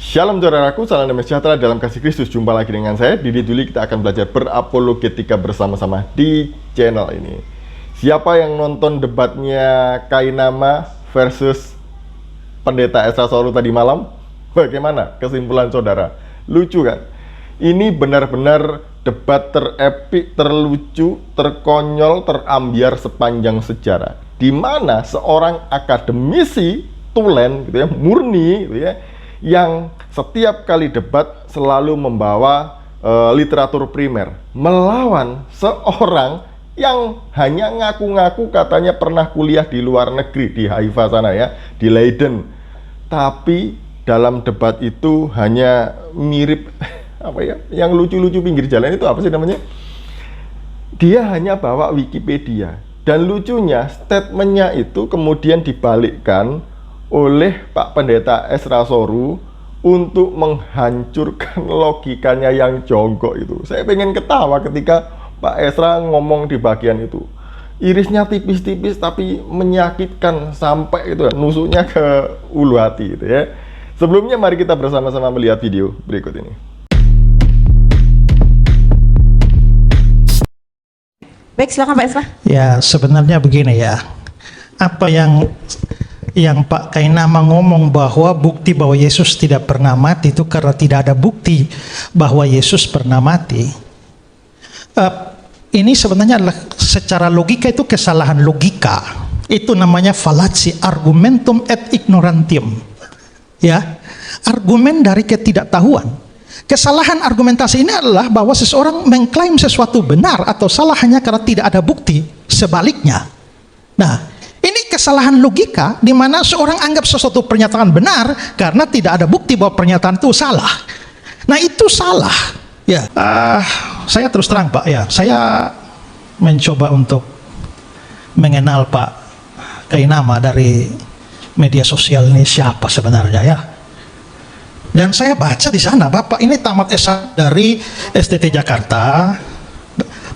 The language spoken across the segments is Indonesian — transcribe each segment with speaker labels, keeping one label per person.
Speaker 1: Shalom saudaraku, salam damai sejahtera dalam kasih Kristus. Jumpa lagi dengan saya, Didi Duli. Kita akan belajar berapologetika bersama-sama di channel ini. Siapa yang nonton debatnya Kainama versus Pendeta Ezra Soru tadi malam? Bagaimana kesimpulan saudara? Lucu kan? Ini benar-benar debat terepik, terlucu, terkonyol, terambiar sepanjang sejarah. Di mana seorang akademisi tulen, gitu ya, murni, gitu ya, yang setiap kali debat selalu membawa literatur primer melawan seorang yang hanya ngaku-ngaku katanya pernah kuliah di luar negeri, di Haifa sana ya, di Leiden. Tapi dalam debat itu hanya mirip apa ya, yang lucu-lucu pinggir jalan itu apa sih namanya? Dia hanya bawa Wikipedia, dan lucunya statementnya itu kemudian dibalikkan oleh Pak Pendeta Ezra Soru untuk menghancurkan logikanya yang jongkok itu. Saya pengen ketawa ketika Pak Ezra ngomong di bagian itu. Irisnya tipis-tipis tapi menyakitkan sampai itu nusuknya ke ulu hati gitu ya. Sebelumnya mari kita bersama-sama melihat video berikut ini.
Speaker 2: Baik, silakan Pak Ezra.
Speaker 3: Ya, sebenarnya begini ya. Apa yang Pak Kainama ngomong bahwa bukti bahwa Yesus tidak pernah mati itu karena tidak ada bukti bahwa Yesus pernah mati. Ini sebenarnya adalah secara logika itu kesalahan logika. Itu namanya fallacy, argumentum et ignorantium. Ya, argumen dari ketidaktahuan. Kesalahan argumentasi ini adalah bahwa seseorang mengklaim sesuatu benar atau salah hanya karena tidak ada bukti sebaliknya. Nah, ini kesalahan logika di mana seorang anggap sesuatu pernyataan benar karena tidak ada bukti bahwa pernyataan itu salah. Nah, itu salah. Ya, saya terus terang Pak, ya, saya mencoba untuk mengenal Pak Kainama dari media sosial ini siapa sebenarnya ya. Dan saya baca di sana, Bapak ini tamat S1 dari STT Jakarta.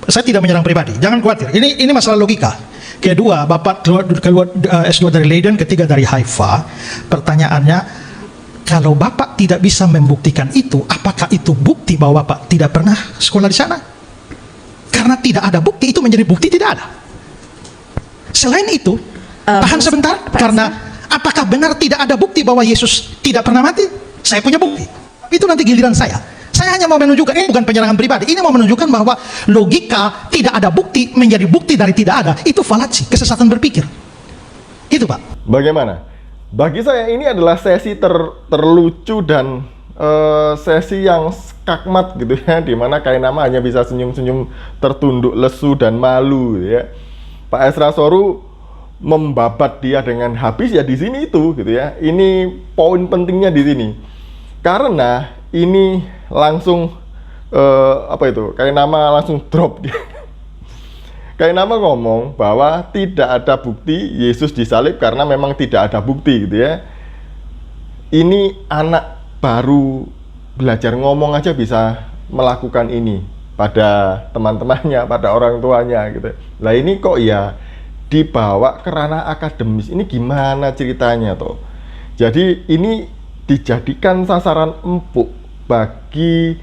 Speaker 3: Saya tidak menyerang pribadi, jangan khawatir. Ini masalah logika. Kedua, Bapak keluar S2 dari Leiden, ketiga dari Haifa. Pertanyaannya, kalau Bapak tidak bisa membuktikan itu, apakah itu bukti bahwa Bapak tidak pernah sekolah di sana? Karena tidak ada bukti, itu menjadi bukti tidak ada. Selain itu, tahan sebentar, karena apakah benar tidak ada bukti bahwa Yesus tidak pernah mati? Saya punya bukti. Itu nanti giliran saya. Saya hanya mau menunjukkan, ini bukan penyerangan pribadi, ini mau menunjukkan bahwa logika tidak ada bukti menjadi bukti dari tidak ada. Itu fallacy, kesesatan berpikir. Itu Pak.
Speaker 1: Bagaimana? Bagi saya ini adalah sesi terlucu dan sesi yang skakmat gitu ya, dimana Kainama hanya bisa senyum-senyum tertunduk lesu dan malu gitu ya. Pak Ezra Soru membabat dia dengan habis ya di sini itu gitu ya. Ini poin pentingnya di sini. Karena ini langsung Kainama langsung drop. Kainama ngomong bahwa tidak ada bukti Yesus disalib karena memang tidak ada bukti gitu ya. Ini anak baru belajar ngomong aja bisa melakukan ini pada teman-temannya, pada orang tuanya gitu. Lah ini kok ya dibawa ke ranah akademis, ini gimana ceritanya toh? Jadi ini dijadikan sasaran empuk bagi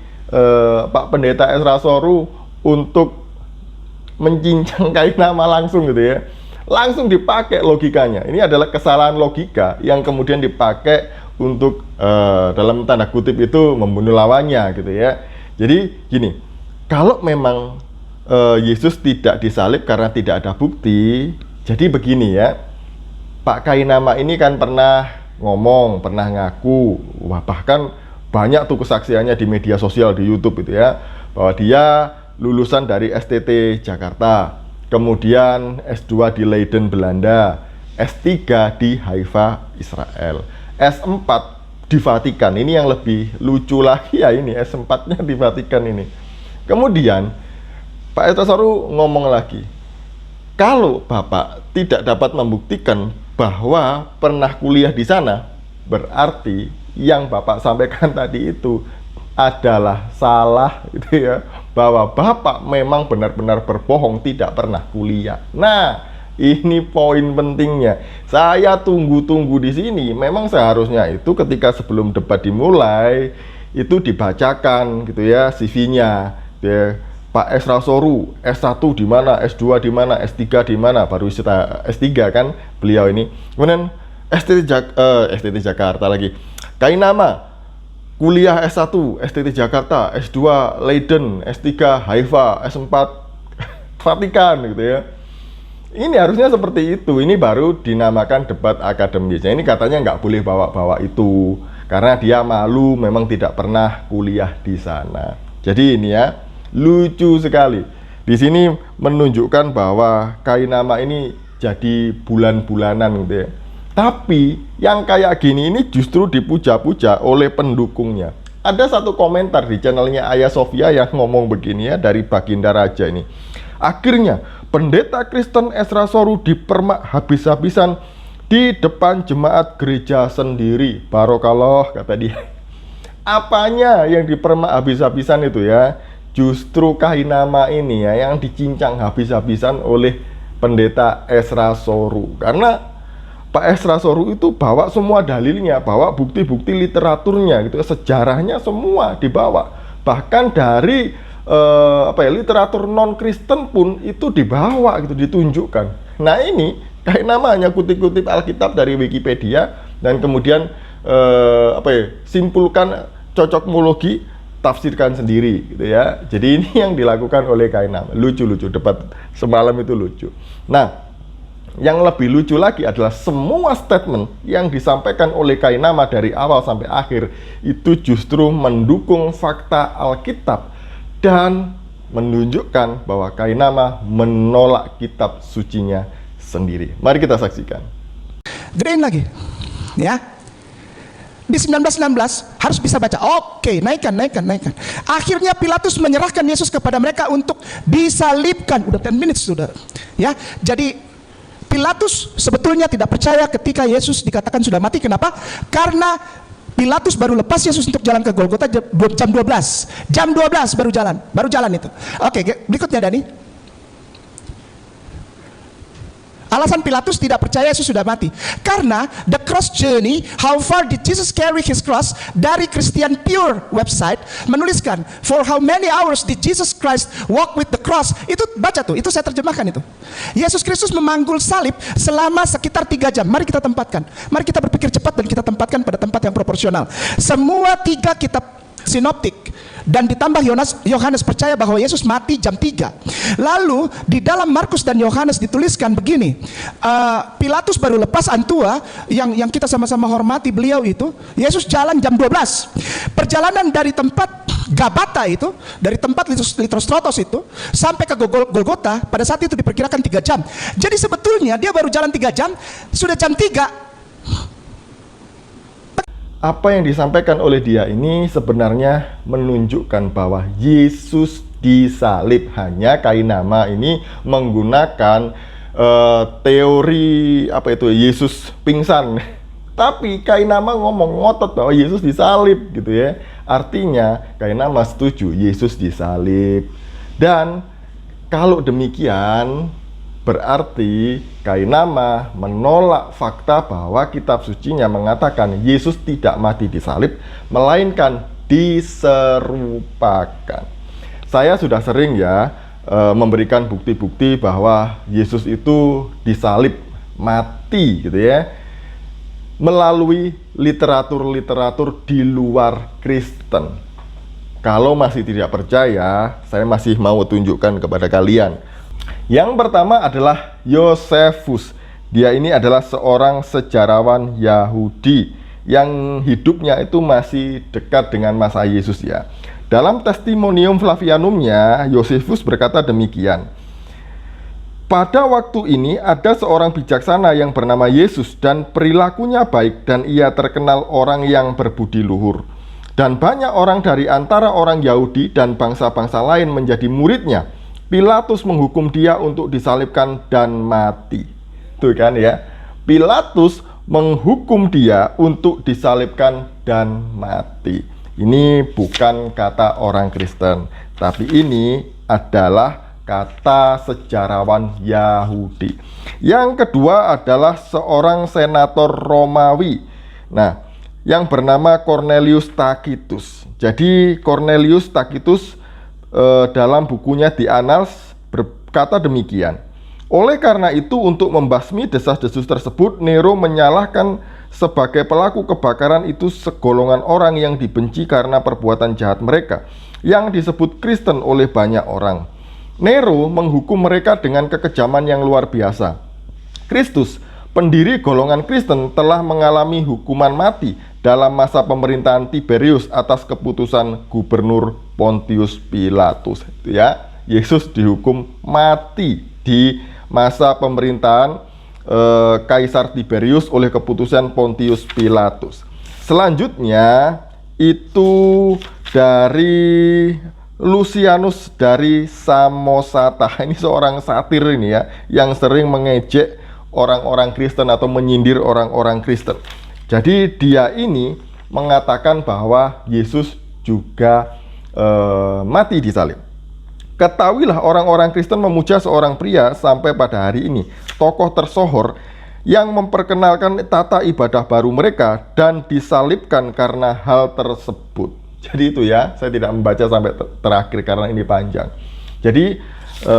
Speaker 1: Pak Pendeta Ezra Soru untuk mencincang Kainama langsung gitu ya. Langsung dipakai logikanya. Ini adalah kesalahan logika yang kemudian dipakai untuk dalam tanda kutip itu membunuh lawannya gitu ya. Jadi gini, kalau memang Yesus tidak disalib karena tidak ada bukti, jadi begini ya, Pak Kainama ini kan pernah ngomong, pernah ngaku, bahkan banyak tuh kesaksiannya di media sosial, di YouTube itu ya, bahwa dia lulusan dari STT Jakarta, kemudian S2 di Leiden Belanda, S3 di Haifa Israel, S4 di Vatikan. Ini yang lebih lucu lagi ya, ini S4-nya di Vatikan ini. Kemudian Pak Ezra Soru ngomong lagi, kalau Bapak tidak dapat membuktikan bahwa pernah kuliah di sana, berarti yang Bapak sampaikan tadi itu adalah salah gitu ya, bahwa Bapak memang benar-benar berbohong, tidak pernah kuliah. Nah, Ini poin pentingnya. Saya tunggu-tunggu di sini. Memang seharusnya itu ketika sebelum debat dimulai itu dibacakan gitu ya CV-nya. Ya, Pak Esra Soru, S1 di mana, S2 di mana, S3 di mana, baru S3 kan beliau ini. Kemudian STT Jakarta lagi. Kainama, kuliah S1 STT Jakarta, S2 Leiden, S3 Haifa, S4 Vatikan gitu ya. Ini harusnya seperti itu. Ini baru dinamakan debat akademis. Ini katanya nggak boleh bawa-bawa itu karena dia malu, memang tidak pernah kuliah di sana. Jadi ini ya, lucu sekali. Di sini menunjukkan bahwa Kainama ini jadi bulan-bulanan gitu ya. Tapi yang kayak gini ini justru dipuja-puja oleh pendukungnya. Ada satu komentar di channelnya Ayah Sofia yang ngomong begini ya, dari Baginda Raja ini. Akhirnya pendeta Kristen Esra Soru dipermak habis-habisan di depan jemaat gereja sendiri. Barokallah, kata dia. Apanya yang dipermak habis-habisan itu ya? Justru Kainama ini ya yang dicincang habis-habisan oleh pendeta Esra Soru. Karena Pak Esra Soru itu bawa semua dalilnya, bawa bukti-bukti literaturnya gitu, sejarahnya semua dibawa. Bahkan dari literatur non-Kristen pun itu dibawa gitu, ditunjukkan. Nah ini kayak namanya kutip-kutip Alkitab dari Wikipedia dan kemudian simpulkan cocokmologi, tafsirkan sendiri gitu ya. Jadi ini yang dilakukan oleh Kainama. Lucu-lucu, debat semalam itu lucu. Nah, yang lebih lucu lagi adalah semua statement yang disampaikan oleh Kainama dari awal sampai akhir itu justru mendukung fakta Alkitab dan menunjukkan bahwa Kainama menolak kitab sucinya sendiri. Mari kita saksikan.
Speaker 4: Gedein lagi, ya. Di 1919 harus bisa baca. Oke, naikkan. Akhirnya Pilatus menyerahkan Yesus kepada mereka untuk disalibkan. Udah 10 minutes sudah. Ya, jadi Pilatus sebetulnya tidak percaya ketika Yesus dikatakan sudah mati. Kenapa? Karena Pilatus baru lepas Yesus untuk jalan ke Golgota jam 12. Jam 12 baru jalan itu. Oke, berikutnya Dani. Alasan Pilatus tidak percaya Yesus sudah mati karena the cross journey, how far did Jesus carry his cross, dari Christian Pure website menuliskan for how many hours did Jesus Christ walk with the cross. Itu baca tuh, itu saya terjemahkan itu. Yesus Kristus memanggul salib selama sekitar 3 jam. Mari kita tempatkan, mari kita berpikir cepat dan kita tempatkan pada tempat yang proporsional. Semua 3 kitab sinoptik dan ditambah Yohanes percaya bahwa Yesus mati jam 3. Lalu di dalam Markus dan Yohanes dituliskan begini, Pilatus baru lepas Antua yang kita sama-sama hormati beliau itu, Yesus jalan jam 12. Perjalanan dari tempat Gabata itu, dari tempat Litrostrotos itu sampai ke Golgota pada saat itu diperkirakan 3 jam. Jadi sebetulnya dia baru jalan 3 jam, sudah jam 3.
Speaker 1: Apa yang disampaikan oleh dia ini sebenarnya menunjukkan bahwa Yesus disalib. Hanya Kainama ini menggunakan teori Yesus pingsan. Tapi Kainama ngotot bahwa Yesus disalib gitu ya. Artinya Kainama setuju Yesus disalib. Dan kalau demikian berarti Kainama menolak fakta bahwa kitab sucinya mengatakan Yesus tidak mati disalib, melainkan diserupakan. Saya sudah sering ya memberikan bukti-bukti bahwa Yesus itu disalib, mati gitu ya, melalui literatur-literatur di luar Kristen. Kalau masih tidak percaya, saya masih mau tunjukkan kepada kalian. Yang pertama adalah Yosefus. Dia ini adalah seorang sejarawan Yahudi yang hidupnya itu masih dekat dengan masa Yesus ya. Dalam Testimonium Flavianumnya, Yosefus berkata demikian. Pada waktu ini ada seorang bijaksana yang bernama Yesus dan perilakunya baik dan ia terkenal orang yang berbudi luhur. Dan banyak orang dari antara orang Yahudi dan bangsa-bangsa lain menjadi muridnya. Pilatus menghukum dia untuk disalibkan dan mati. Tuh kan ya, Pilatus menghukum dia untuk disalibkan dan mati. Ini bukan kata orang Kristen, tapi ini adalah kata sejarawan Yahudi. Yang kedua adalah seorang senator Romawi. Nah, yang bernama Cornelius Tacitus. Jadi Cornelius Tacitus dalam bukunya The Annals berkata demikian. Oleh karena itu, untuk membasmi desas-desus tersebut, Nero menyalahkan sebagai pelaku kebakaran itu segolongan orang yang dibenci karena perbuatan jahat mereka, yang disebut Kristen oleh banyak orang. Nero menghukum mereka dengan kekejaman yang luar biasa. Kristus, pendiri golongan Kristen, telah mengalami hukuman mati dalam masa pemerintahan Tiberius atas keputusan Gubernur Pontius Pilatus. Ya, Yesus dihukum mati di masa pemerintahan Kaisar Tiberius oleh keputusan Pontius Pilatus. Selanjutnya itu dari Lucianus dari Samosata. Ini seorang satir ini ya, yang sering mengejek orang-orang Kristen atau menyindir orang-orang Kristen. Jadi dia ini mengatakan bahwa Yesus juga mati di salib. Ketahuilah, orang-orang Kristen memuja seorang pria sampai pada hari ini, tokoh tersohor yang memperkenalkan tata ibadah baru mereka dan disalibkan karena hal tersebut. Jadi itu ya, saya tidak membaca sampai terakhir karena ini panjang. Jadi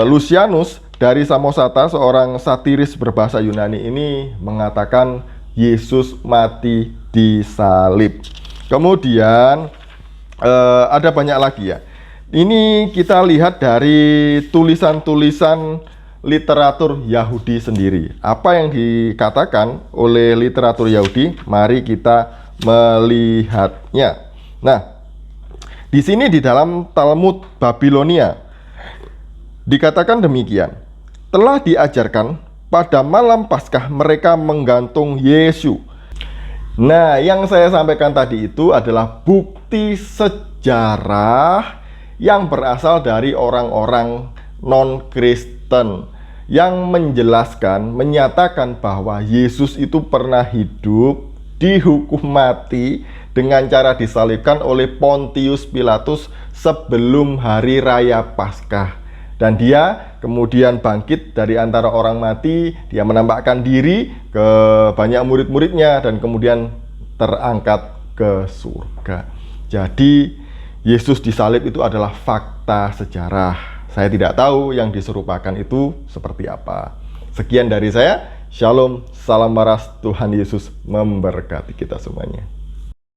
Speaker 1: Lucianus dari Samosata, seorang satiris berbahasa Yunani ini mengatakan Yesus mati di salib. Kemudian ada banyak lagi ya. Ini kita lihat dari tulisan-tulisan literatur Yahudi sendiri. Apa yang dikatakan oleh literatur Yahudi? Mari kita melihatnya. Nah, di sini di dalam Talmud Babilonia dikatakan demikian. Telah diajarkan pada malam Paskah mereka menggantung Yesus. Nah, yang saya sampaikan tadi itu adalah bukti sejarah yang berasal dari orang-orang non-Kristen yang menjelaskan, menyatakan bahwa Yesus itu pernah hidup, dihukum mati dengan cara disalibkan oleh Pontius Pilatus sebelum hari raya Paskah. Dan dia kemudian bangkit dari antara orang mati, dia menampakkan diri ke banyak murid-muridnya dan kemudian terangkat ke surga. Jadi Yesus disalib itu adalah fakta sejarah. Saya tidak tahu yang diserupakan itu seperti apa. Sekian dari saya. Shalom, salam waras, Tuhan Yesus memberkati kita semuanya.